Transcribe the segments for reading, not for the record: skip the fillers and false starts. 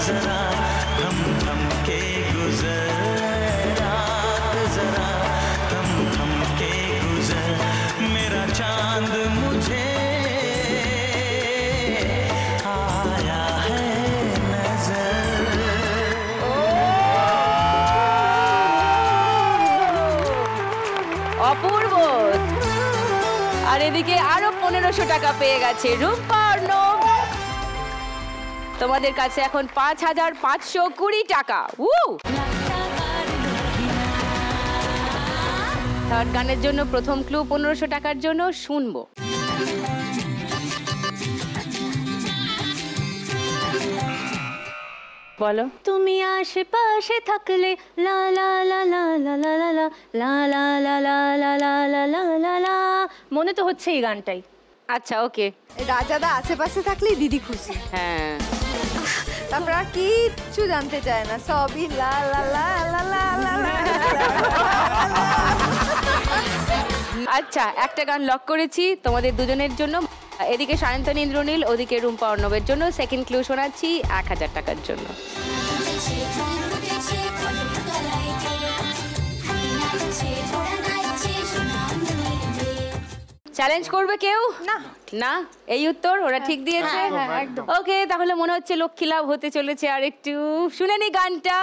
जरा थम थम के गुजर, रात जरा थम थम के गुजर, मेरा चांद मुझे आया है नजर। অপূর্ব। আর এদিকে আরো 1500 টাকা পেয়ে গেছে রূপা অর্ণব। তোমাদের কাছে এখন 5520 টাকা। থার্ড গানের জন্য প্রথম ক্লু 1500 টাকার জন্য শুনবো। বলো। তুমি আশেপাশে থাকলে লা লা লা লা লা লা লা লা লা লা লা লা লা লা লা লা লা লা। মনে তো হচ্ছে এই গানটাই। আচ্ছা ওকে। রাজাদা আশেপাশে থাকলেই দিদি খুশি। হ্যাঁ তারপর আর কিচ্ছু জানতে চায় না, সবই লা লা লা লা লা লা। আচ্ছা একটা গান লক করেছি তোমাদের দুজনের জন্য। এদিকে সায়ন্তনী ইন্দ্রনীল, ওদিকে রুম্পা অর্ণবের জন্য। সেকেন্ড ক্লু শোনাচ্ছি 1000 টাকার জন্য। চ্যালেঞ্জ করবে কেউ? না না, এই উত্তর ওরা ঠিক দিয়েছে। ওকে, তাহলে মনে হচ্ছে লক্ষ্মী লাভ হতে চলেছে। আর একটু শুনে নি গানটা।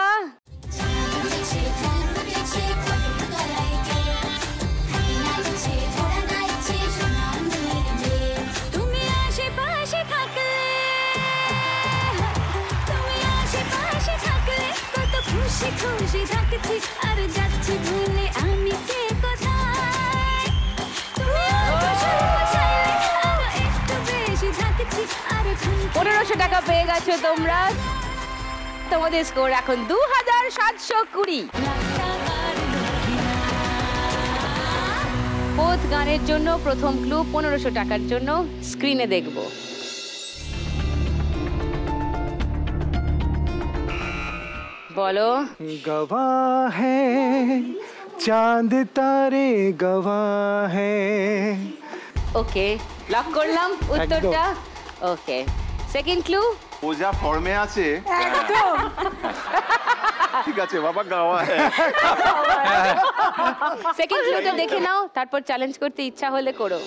খুশি থাকছি আর যাচ্ছি ভুলে আমি কে কোথায়, তুমি একটু বেশি থাকছি আর 1500 টাকা পেয়ে গেছো তোমরা। তোমাদের স্কোর এখন 2720। ফোর্থ গানের জন্য প্রথম ক্লু 1500 টাকার জন্য স্ক্রিনে দেখবো। বলো। गवाह है चांद तारे गवाह है। ওকে, লক করলাম উত্তরটা। ওকে, সেকেন্ড ক্লু। ও যা ফর্মে আছে একদম ঠিক আছে বাবা, গাওয়া হ্যাঁ। সেকেন্ড ক্লুটা দেখে নাও, তারপর চ্যালেঞ্জ করতে ইচ্ছা হলে করো।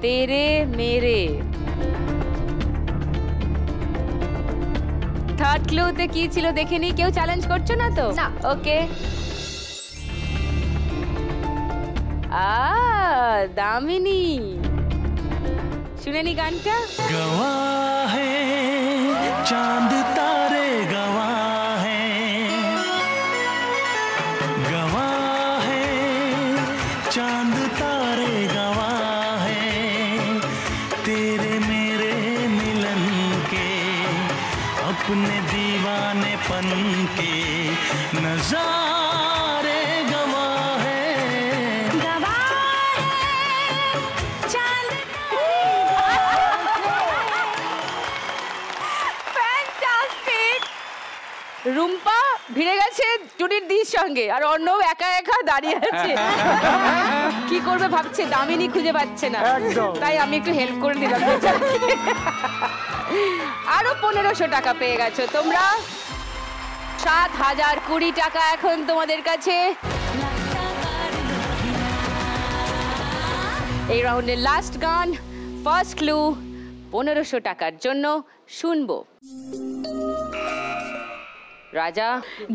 তেরে মেরে। থার্ড ক্লুতে কি ছিল দেখে নি। কেউ চ্যালেঞ্জ করছো না তো? না। ওকে। দামিনী, শুনে নি গানটা। गवाह है चांद तारे गवाह है, गवाह है चांद तारे गवाह है, तेरे मेरे मिलन के अपने दीवानेपन के नजारे गवाह है। রুম্পা ভিড়ে গেছে টুনির দির সঙ্গে, আর অর্ণব একা একা দাঁড়িয়ে আছে। কি করবে ভাবছে, দামিনী খুঁজে পাচ্ছে না, তাই আমি একটু হেল্প করে দিলাম। আরো 1500 টাকা পেয়ে গেছো তোমরা। 7020 টাকা এখন তোমাদের কাছে। এই রাউন্ডের লাস্ট গান, ফার্স্ট ক্লু 1500 টাকার জন্য শুনবো। রাজা।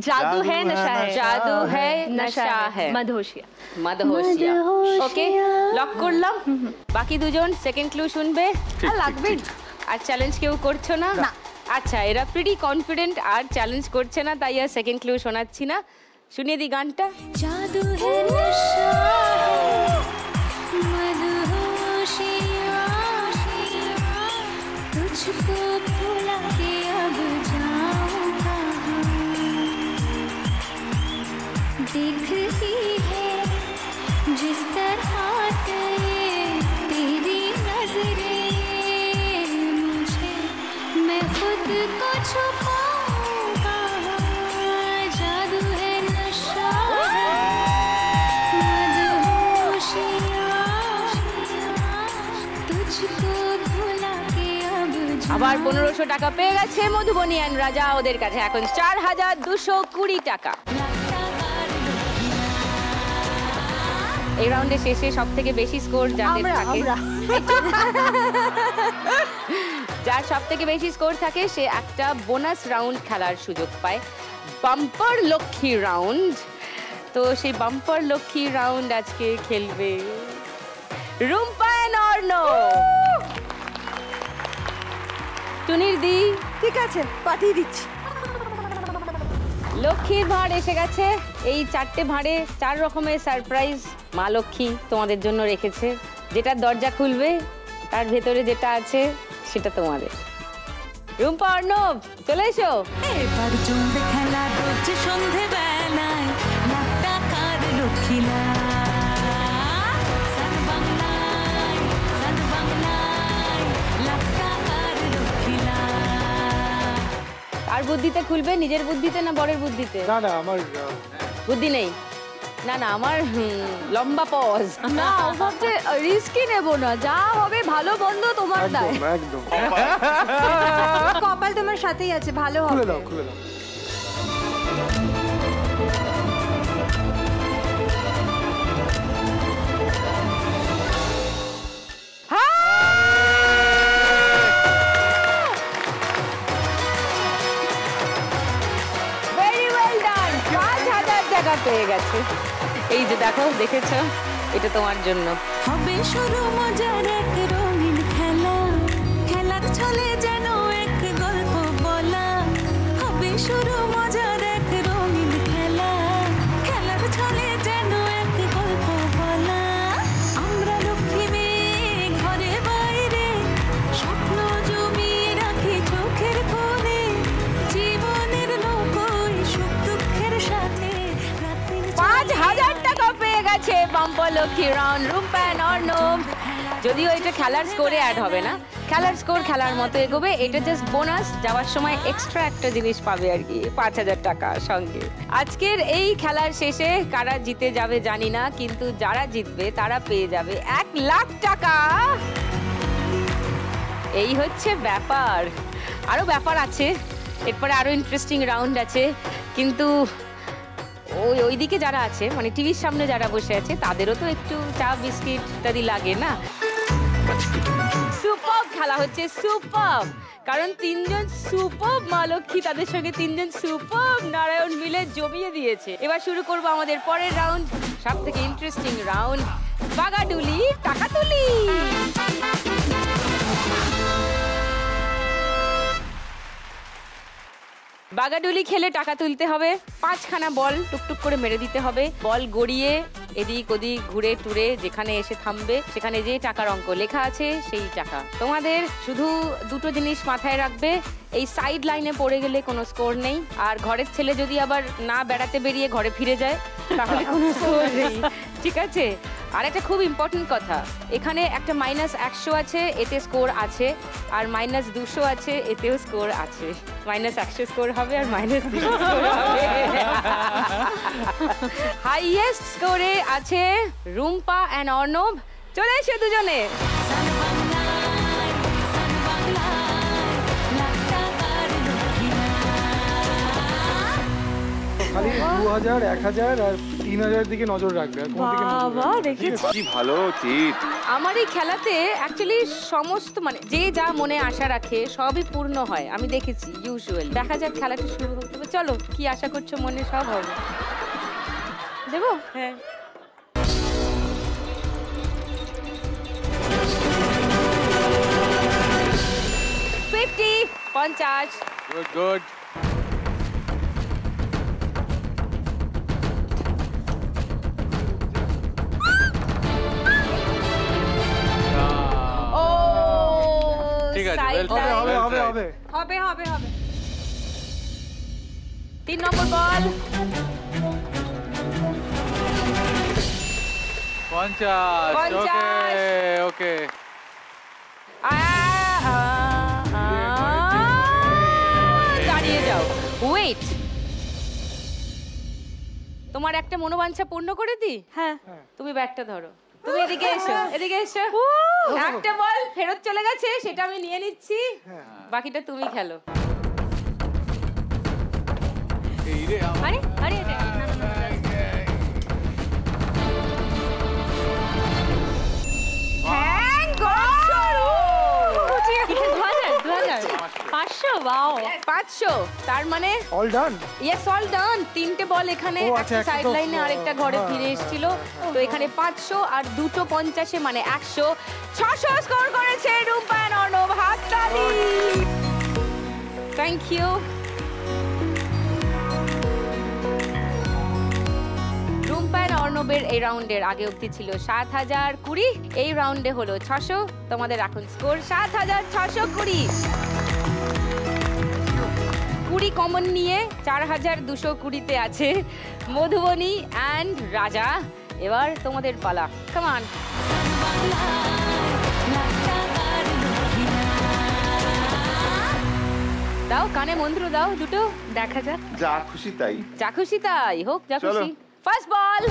জাদু है नशा है, জাদু है नशा है, মধুশিয়া। মধুশিয়া। ওকে, লক করলাম। বাকি দুজন সেকেন্ড ক্লু শুনবে। আর লাগবে আর চ্যালেঞ্জ কেউ করছো না? আচ্ছা, এরা প্রিটি কনফিডেন্ট আর চ্যালেঞ্জ করছে না, তাই আর সেকেন্ড ক্লু শোনাচ্ছি না। শুনিয়ে দি গানটা। জাদু है नशा है मधुशिया, तुझको भुला के अब जाऊं कहाँ, दिखती है जिस तरह से तेरी नजरें मुझे, मैं खुद को छुपाऊं कहाँ, जादू है नशा है मधुशिया, तुझको भुला के আবার 1500 টাকা পেয়ে গেছে মধুবনী অ্যান্ড রাজা ওদের কাছে এখন 4220 টাকা। এই রাউন্ডে শেষে সব থেকে বেশি স্কোর যাদের থাকে যার সব থেকে বেশি স্কোর থাকে সে একটা বোনাস রাউন্ড খেলার সুযোগ পায়, বাম্পার লক্ষ্মী রাউন্ড। তো সেই বাম্পার লক্ষ্মী রাউন্ড আজকে খেলবে রুম্পা এন্ড অর্ণব। টুনির দি ঠিক আছে, পাঠিয়ে দিচ্ছি। লক্ষ্মীর ভাঁড় এসে গেছে। এই 4টে ভাঁড়ে 4 রকমের সারপ্রাইজ মা লক্ষ্মী তোমাদের জন্য রেখেছে। যেটা দরজা খুলবে তার ভেতরে যেটা আছে সেটা তোমাদের। রুম্পা অর্ণব চলে এসো। এবার জমবে খেলা রোজ সন্ধে বেলায় লাখ টাকার লক্ষ্মীলা সান বাংলায় লাখ টাকার লক্ষ্মীলা। আর বুদ্ধিতে খুলবে, নিজের বুদ্ধিতে না বরের বুদ্ধিতে? না না আমার বুদ্ধি নেই। না না আমার লম্বা পজ। না ও ভাবছে রিস্কই নেব না, যা হবে ভালো বন্ধ তোমার দায়। একদম কপাল তোমার সাথেই আছে, ভালো হবে। খুলে দাও খুলে দাও। ভেরি ওয়েল ডান, 5000 টাকা পেয়ে গেছে। এই যে দেখো, দেখেছো, এটা তোমার জন্য। হবে শুরু মজার এক রঙিন খেলা, খেলার ছলে যেন এক গল্প বলা। হবে শুরু মজার এক রঙিন খেলা, খেলার ছলে যেন এক গল্প বলা। আমরা লক্ষ্মী মেয়ে ঘরে বাইরে স্বপ্ন জমিয়ে রাখি চোখের কোণে, জীবনের নৌকোয় সুখ দুঃখের সাথে 5000 টাকা পেয়ে গেছে bumper Lakshmi round Rumpa and Arnab. যদিও এটা খেলার স্কোরে অ্যাড হবে না, খেলার স্কোর খেলার মতো এগোবে। এটা জাস্ট বোনাস, যাওয়ার সময় এক্সট্রা একটা জিনিস পাবে আর কি, 5000 টাকা সঙ্গে। আজকের এই খেলার শেষে কারা জিতে যাবে জানি না, কিন্তু যারা জিতবে তারা পেয়ে যাবে 1 লাখ টাকা। এই হচ্ছে ব্যাপার। আরো ব্যাপার আছে, এরপরে আরো ইন্টারেস্টিং রাউন্ড আছে, কিন্তু ওইদিকে যারা আছে মানে টিভির সামনে যারা বসে আছে তাদেরও তো একটু চা বিস্কিট ইত্যাদি লাগে না। সুপার খেলা হচ্ছে, সুপার, কারণ 3জন সুপার মা লক্ষ্মী তাদের সঙ্গে 3জন সুপার নারায়ণ মিলে জমিয়ে দিয়েছে। এবার শুরু করবো আমাদের পরের রাউন্ড, সব থেকে ইন্টারেস্টিং রাউন্ড, বাগাডুলি টাকাতুলি। বাগাডুলি খেলে টাকা তুলতে হবে। 5খানা বল টুকটুক করে মেরে দিতে হবে। বল গড়িয়ে এদিক ওদিক ঘুরে টুরে যেখানে এসে থামবে সেখানে যে টাকার অঙ্ক লেখা আছে সেই টাকা তোমাদের। শুধু দুটো জিনিস মাথায় রাখবে, এই সাইড লাইনে পড়ে গেলে কোনো স্কোর নেই, আর ঘরের ছেলে যদি আবার না বেড়াতে বেরিয়ে ঘরে ফিরে যায় তাহলে কোনো স্কোর নেই, ঠিক আছে? আর একটা খুব ইম্পর্টেন্ট কথা, এখানে একটা -100 আছে, এতে স্কোর আছে, আর -200 আছে, এতেও স্কোর আছে। -100 স্কোর হবে আর -200 স্কোর হবে। হাইয়েস্ট স্কোরে আছে রুম্পা এন্ড অর্ণব। চলে এসে দুজনে। খালি 2000 1000 আর 3000 দিকে নজর রাখবে, আর কোন দিকে বাবা দেখেছো, কি ভালো চিট। আমার এই খেলাতে অ্যাকচুয়ালি সমস্ত মানে যে যা মনে আশা রাখে সবই পূর্ণ হয়, আমি দেখেছি ইউজুয়াল। দেখা যাক খেলাটা শুরু করতে হবে। চলো, কি আশা করছো মনে, সব হবে। দেবো? হ্যাঁ। $50 গুড গুড। ঠিক আছে, side well line। হবে হবে হবে হবে হবে হবে। 3 নম্বর বল। 50। 50 ওকে ওকে। দাঁড়িয়ে যাও, ওয়েট। তোমার একটা মনোবাঞ্ছা পূর্ণ করে দি। হ্যাঁ তুমি ব্যাগটা ধরো, তুমি এদিকে এসো, এদিকে এসো। একটা বল ফেরত চলে গেছে, সেটা আমি নিয়ে নিচ্ছি, বাকিটা তুমি খেলো। এই রে আমার আরে আরে আরে, না, না, না, না। Thank God! 500, wow. 500, তার মানে all done. Yes all done. 3টে বল এখানে, ও, আচ্ছা, একটা একটা সাইড তো- লাইনে আরেকটা ঘরে হ্যাঁ, ফিরে এসেছিল, তো এখানে 500 আর 2টো 50 মানে 100। 600 স্কোর করেছে রুম্পা এন্ড অর্ণব, হাততালি। Thank you. রুম্পা এন্ড অর্ণবের এই রাউন্ডের আগে অবধি ছিল 7020, এই রাউন্ডে হলো 600। তোমাদের এখন স্কোর 7620। 20 কমন নিয়ে 4220-তে আছে মধুবনী অ্যান্ড রাজা। এবার তোমাদের পালা, কাম অন। দাও কানে মন্ত্র দাও দুটো, দেখা যাক। যা খুশি তাই। যা খুশি তাই হোক, যা চলো। খুশি। ফার্স্ট বল।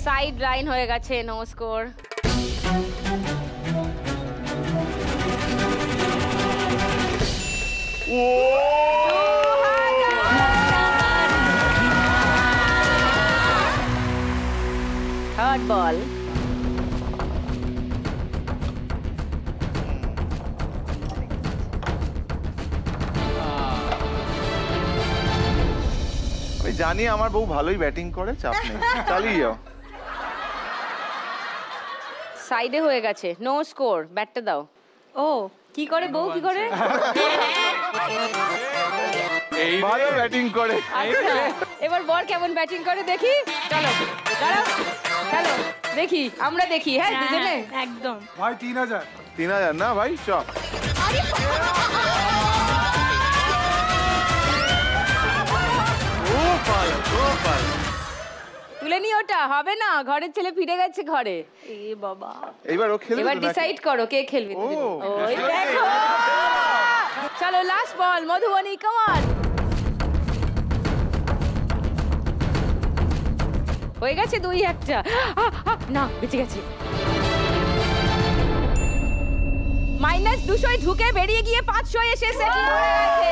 সাইড লাইন হয়ে গেছে, নো স্কোর। থার্ড বল। আমি জানি আমার বউ ভালোই ব্যাটিং করে, চাপ নেই, চালিয়ে যাও। সাইডে হয়ে গেছে, নো স্কোর। ব্যাটটা দাও। ও কি করে বউ, কি করে? এই ভালো ব্যাটিং করে। আচ্ছা, এবার বর কেমন ব্যাটিং করে দেখি। চলো দাঁড়াও, চলো দেখি, আমরা দেখি। হ্যাঁ দুজনে একদম। ভাই 3000। 3000 না ভাই, চ। তুলে নি, ওটা হবে না, ঘরের ছেলে ফিরে গেছে ঘরে। এ বাবা, এইবার ও খেলবে এবার তো নাকি? ডিসাইড করো কে খেলবে দুজনে। ও, ওই দেখো। চলো last ball, Madhubani, come on. হয়ে গেছে 2-1। না, বেঁচে গেছে। -200 ঢুকে বেরিয়ে গিয়ে 500 এসে সেটেল হয়ে গেছে।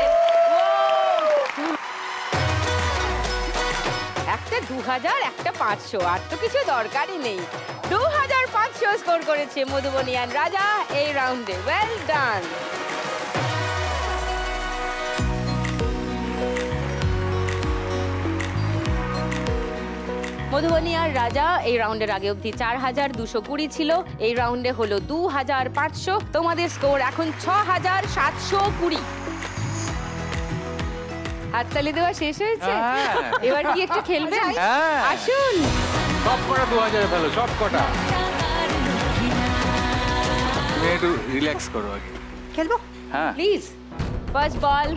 একটা 2000, একটা 500, আর তো কিছু দরকারই নেই। 2500 স্কোর করেছে মধুবনী আর রাজা এই রাউন্ডে। Well done. মধুবনী আর রাজা এই রাউন্ডের আগে অবধি 4220 ছিল, এই রাউন্ডে হলো 2500। তোমাদের স্কোর এখন 6720। হাততালি দেওয়া শেষ হয়েছে, হ্যাঁ। এবার কি একটু খেলবেন? হ্যাঁ। আসুন। সব কটা 2000 ফেলো, সব কটা। তুমি একটু রিল্যাক্স করো আগে। খেলবো? হ্যাঁ প্লিজ। ফার্স্ট বল।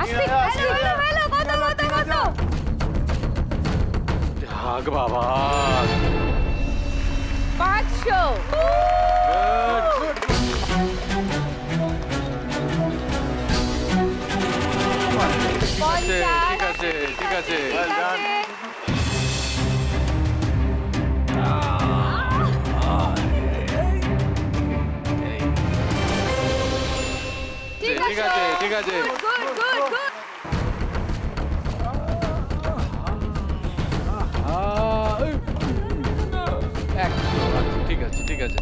আস্তে আস্তে, কত। ভাগ বাবা। 500। ঠিক আছে, ঠিক আছে। Well done. ঠিক আছে, ঠিক আছে। গুড। ঠিক আছে, ঠিক আছে।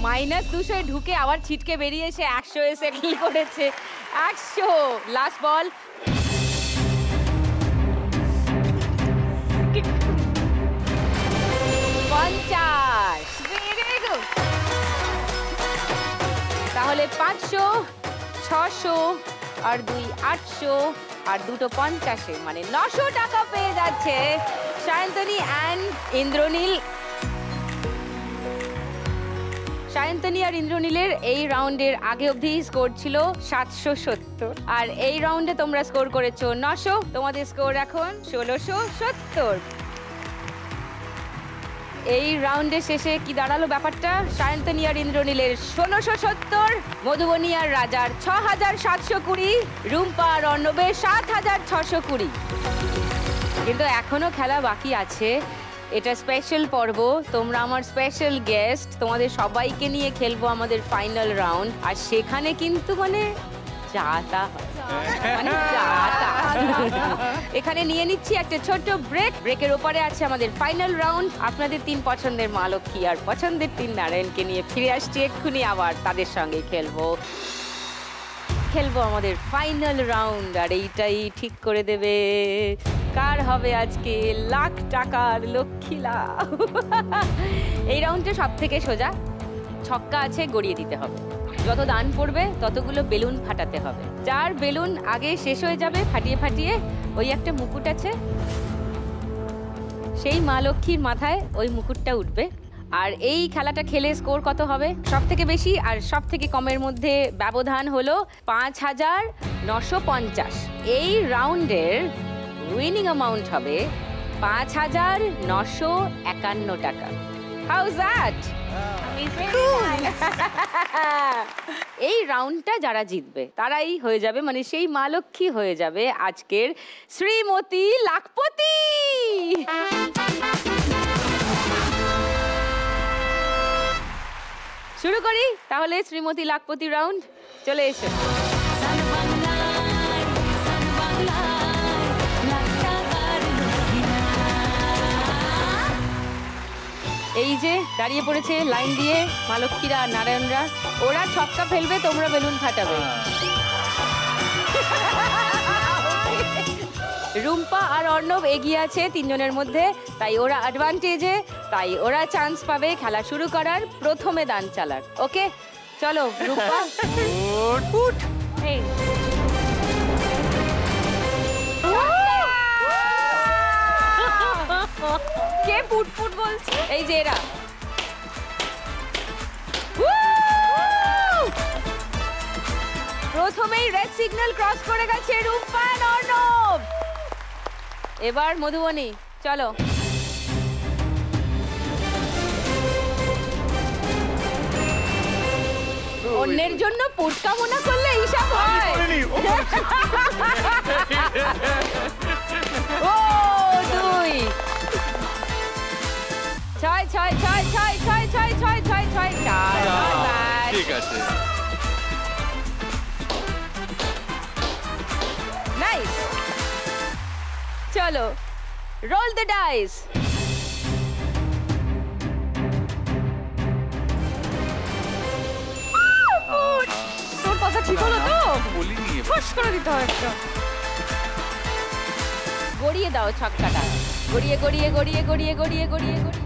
-200 ঢুকে আবার ছিটকে বেরিয়ে এসে 100 এ সেটেল করেছে। 100। লাস্ট বল। Very good. তাহলে 500, 600 আর 2 800 আর 2টো 50, মানে 900 টাকা পেয়ে যাচ্ছে সায়ন্তনী অ্যান্ড ইন্দ্রনীল। সায়ন্তনী আর ইন্দ্রনীলের এই রাউন্ডের আগে অবধি স্কোর ছিল 770, আর এই রাউন্ডে তোমরা স্কোর করেছো 900। তোমাদের স্কোর এখন 1670। এই রাউন্ডের শেষে কি দাঁড়ালো ব্যাপারটা? সায়ন্তনী আর ইন্দ্রনীলের 1670, মধুবনী আর রাজার 6720, রুম্পা আর অর্ণবের 7620। কিন্তু এখনো খেলা বাকি আছে। এটা স্পেশাল পর্ব, তোমরা আমার স্পেশাল গেস্ট, তোমাদের সবাইকে নিয়ে খেলবো আমাদের ফাইনাল রাউন্ড। আর সেখানে কিন্তু মানে যাতা মানে যাতা। এখানে নিয়ে নিচ্ছি একটা ছোট্ট ব্রেক। ব্রেকের ওপারে আছে আমাদের ফাইনাল রাউন্ড। আপনাদের 3 পছন্দের মা লক্ষ্মী আর পছন্দের 3 নারায়ণকে নিয়ে ফিরে আসছি এক্ষুনি, আবার তাদের সঙ্গে খেলবো আমাদের ফাইনাল রাউন্ড। আর এইটাই ঠিক করে দেবে কার হবে আজকে লাখ টাকার লক্ষ্মী লাভ। এই রাউন্ডটা সব থেকে সোজা। ছক্কা আছে, গড়িয়ে দিতে হবে। যত দান পড়বে ততগুলো বেলুন ফাটাতে হবে। যার বেলুন আগে শেষ হয়ে যাবে ফাটিয়ে ফাটিয়ে, ওই একটা মুকুট আছে, সেই মা লক্ষ্মীর মাথায় ওই মুকুটটা উঠবে। আর এই খেলাটা খেলে স্কোর কত হবে? সব থেকে বেশি আর সব থেকে কমের মধ্যে ব্যবধান হলো 5950। এই রাউন্ডের উইনিং অ্যামাউন্ট হবে 5951 টাকা। How that? এই রাউন্ডটা যারা জিতবে তারাই হয়ে যাবে, মানে সেই মা লক্ষ্মী হয়ে যাবে আজকের শ্রীমতী লাখপতি। শুরু করি তাহলে শ্রীমতী লাখপতি রাউন্ড। চলে এসো। এই যে দাঁড়িয়ে পড়েছে লাইন দিয়ে মা লক্ষ্মীরা আর নারায়ণরা। ওরা ছক্কা ফেলবে, তোমরা বেলুন ফাটাবে। রুম্পা আর অর্ণব এগিয়ে আছে 3 জনের মধ্যে, তাই ওরা অ্যাডভান্টেজে, তাই ওরা চান্স পাবে খেলা শুরু করার, প্রথমে দান চালার। ওকে চলো রুম্পা। কে ফুট ফুট বলছে? এই যে এরা। প্রথমেই রেড সিগন্যাল ক্রস করে গেছে রুম্পা আর অর্ণব। এবার মধুবনী চলো। অন্যের জন্য পুটকা মনে করলে হিসাব হয়। ও 2 6 6 6 6 6 6 6 6 6 4। ঠিক আছে, নাইস। চলো রোল দ্য ডাইস। তোর কথা ঠিক হলো তো? বলিনি। ফস করে দিতে হয় একটা। গড়িয়ে দাও ছক্কাটা, গড়িয়ে গড়িয়ে গড়িয়ে গড়িয়ে গড়িয়ে গড়িয়ে গড়িয়ে।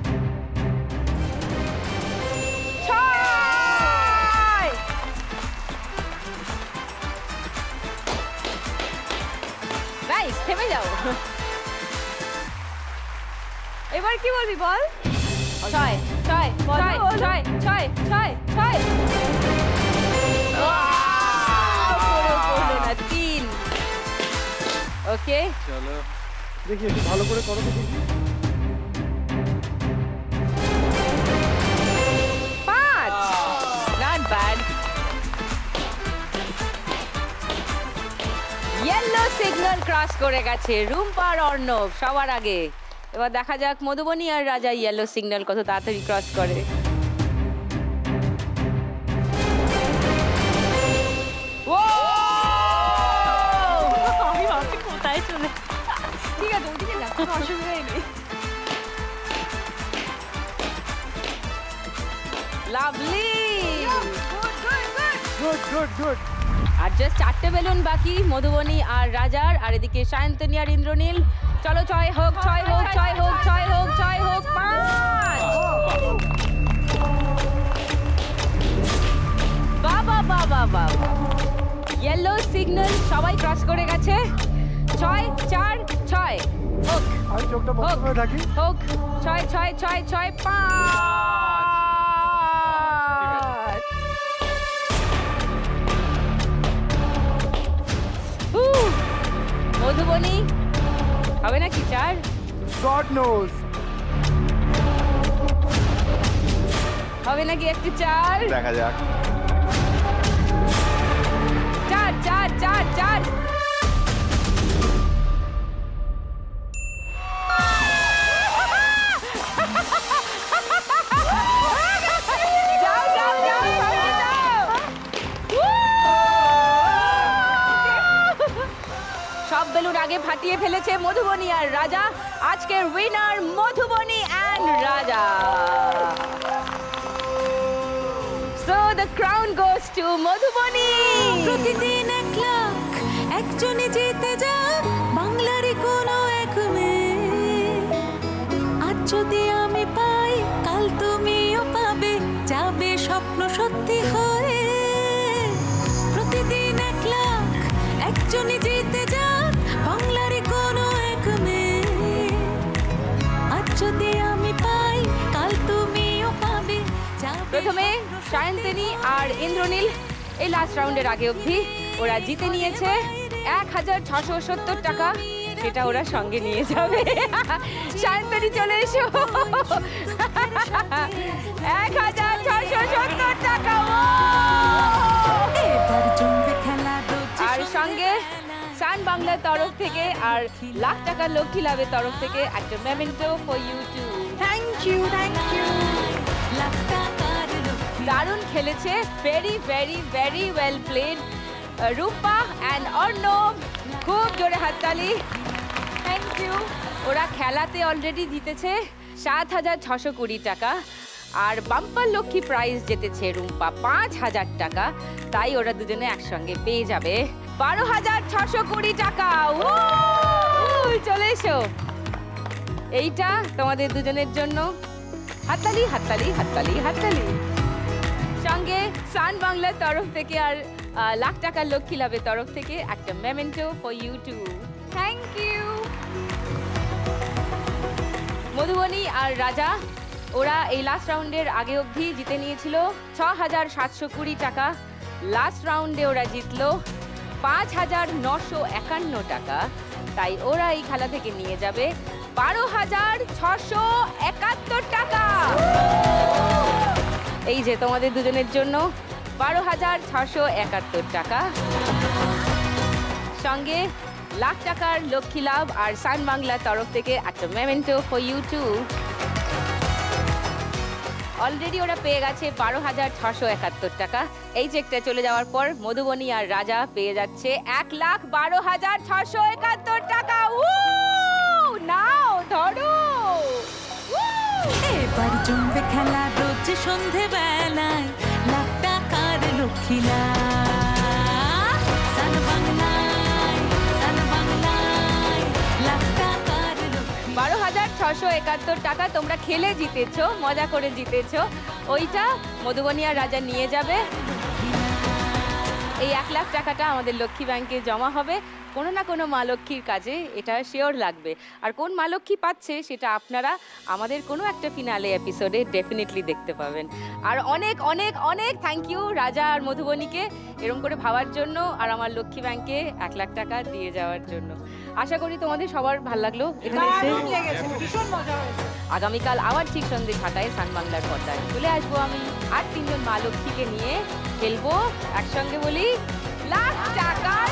নাইস, থেমে যাও। এবার কি বলবি বল? 6 6 6 6 6 6 6। ওকে চলো দেখি একটু ভালো করে করো তো দেখি। 5, not bad. Yellow signal cross করে গেছে রুম্পা আর অর্ণব সবার আগে। এবার দেখা যাক মধুবনী আর রাজা ইয়েলো সিগন্যাল কত তাড়াতাড়ি ক্রস করে। আমি ভাবছি কোথায় চলে। ঠিক আছে, ওদিকে যা, কোনো অসুবিধাই নেই। Lovely, good good good. আর জাস্ট 4টে বেলুন বাকি মধুবনী আর রাজার, আর এদিকে সায়ন্তনী আর ইন্দ্রনীল। চলো 6 হোক 6 হোক 6 হোক 6 হোক 6 হোক 5। বাবা বাবা বাবা, ইয়েলো সিগন্যাল সবাই ক্রস করে গেছে। 6 4 6 হোক। আমি চোখটা বন্ধ করে থাকি। হোক 6 6 6 6 5। মধুবনী হবে নাকি 4? God nose. হবে নাকি একটু চার? দেখা যাক। চার চার চার চার। যাও যাও যাও সঙ্গে যাও। সব বেলুন আগে ফাটিয়ে ফেলেছে মধুবনী আর রাজা। আজকের উইনার মধুবনী এন্ড রাজা। So the crown goes to Madhubani. প্রতিদিন 1 লাখ একজনই জিতে যাক বাংলারই কোনো এক মেয়ে। আজ যদি আমি পাই কাল তুমিও পাবে, যাবে স্বপ্ন সত্যি হয়ে। প্রতিদিন 1 লাখ একজনই জিতে যাক বাংলারই কোনো এক মেয়ে। আজ যদি আমি পাই কাল তুমিও পাবে, যাবে প্রথমে স্বপ্ন সত্যি সায়ন্তনী আর ইন্দ্রনীল এই লাস্ট রাউন্ডের আগে অবধি ওরা জিতে নিয়েছে 1670 টাকা। সেটা ওরা সঙ্গে নিয়ে যাবে। সায়ন্তনী চলে এসো। 1670 টাকা। এবার জমবে খেলা রোজ আর সঙ্গে সান বাংলার তরফ থেকে আর লাখ টাকা লক্ষ্মী লাভের তরফ থেকে একটা memento for you too. Thank you, thank you. Lakh টাকার লক্ষ্মী। দারুণ খেলেছে, very very very well played Rupa and Arnab. খুব জোরে হাততালি। Thank you. ওরা খেলাতে অলরেডি জিতেছে 7620 টাকা। আর বাম্পার লক্ষ্মী প্রাইজ জিতেছে রুম্পা 5000 টাকা। তাই ওরা দুজনে একসঙ্গে পেয়ে যাবে 12620 টাকা। চলে এসো। এইটা তোমাদের দুজনের জন্য। হাততালি হাততালি হাততালি হাততালি। সঙ্গে সান বাংলার তরফ থেকে আর লাখ টাকার লক্ষ্মী লাভের তরফ থেকে একটা memento for you too. Thank you. Madhubani আর রাজা ওরা এই লাস্ট রাউন্ডের আগে অবধি জিতে নিয়েছিল 6720 টাকা। লাস্ট রাউন্ডে ওরা জিতলো 5951 টাকা। তাই ওরা এই খেলা থেকে নিয়ে যাবে 12671 টাকা। এই যে তোমাদের দুজনের জন্য 12671 টাকা। সঙ্গে লাখ টাকার লক্ষ্মী লাভ আর সান বাংলার তরফ থেকে একটা memento for you too. Already ওরা পেয়ে গেছে 12671 টাকা। এই চেকটা চলে যাওয়ার পর মধুবনী আর রাজা পেয়ে যাচ্ছে 1,12,671 টাকা। নাও ধরো। এবার জমবে খেলা রোজ সন্ধে বেলায় লাখ টাকার লক্ষ্মী লাভ। সান বাংলায় লাখ টাকার লক্ষ্মী। 12,671 টাকা তোমরা খেলে জিতেছো, মজা করে জিতেছো। ওইটা মধুবনী আর রাজা নিয়ে যাবে। এই 1 লাখ টাকাটা আমাদের লক্ষ্মী ব্যাংকে জমা হবে কোনো না কোনো মা লক্ষ্মীর কাজে, এটা শিওর লাগবে। আর কোন মা লক্ষ্মী পাচ্ছে সেটা আপনারা আমাদের কোনো একটা ফিনালে এপিসোডে ডেফিনেটলি দেখতে পাবেন। আর অনেক অনেক অনেক থ্যাংক ইউ রাজা আর মধুবনীকে এরকম করে ভাবার জন্য আর আমার লক্ষ্মী ব্যাংকে 1 লাখ টাকা দিয়ে যাওয়ার জন্য। আশা করি তোমাদের সবার ভালো লাগলো এখানে এসে। আগামীকাল আবার ঠিক সন্ধ্যে 6টায় সান বাংলার পর্দায় চলে আসবো আমি আর 3জন মা লক্ষ্মীকে নিয়ে খেলবো একসঙ্গে। বলি লাখ টাকার